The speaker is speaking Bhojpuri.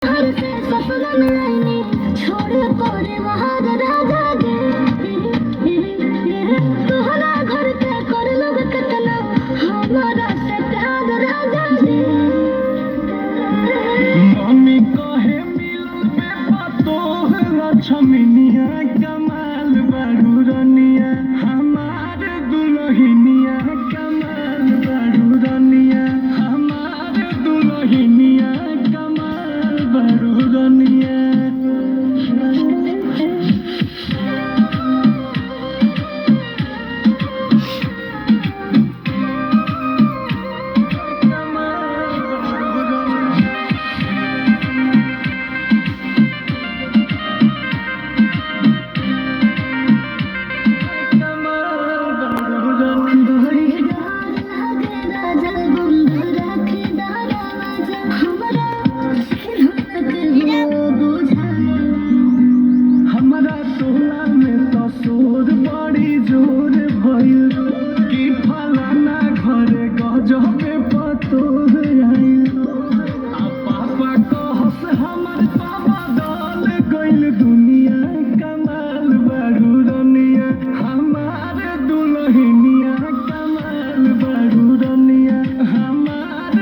घर से सपना में आईने छोड़ पड़े महान राजा के तोहरा घर के कर लोग कितना हमारा से प्यार राजा जी। मम्मी कहे मिलल में तोहरा छमिनिया कमाल बारू रनिया हमार दुल्हनिया कमाल बारू रनिया हमार दुल्हनिया कमाल बारू रनिया। हमारा टोला में तो शोर बड़ी जोर भइल कि फलाना घरे गजबे पतोर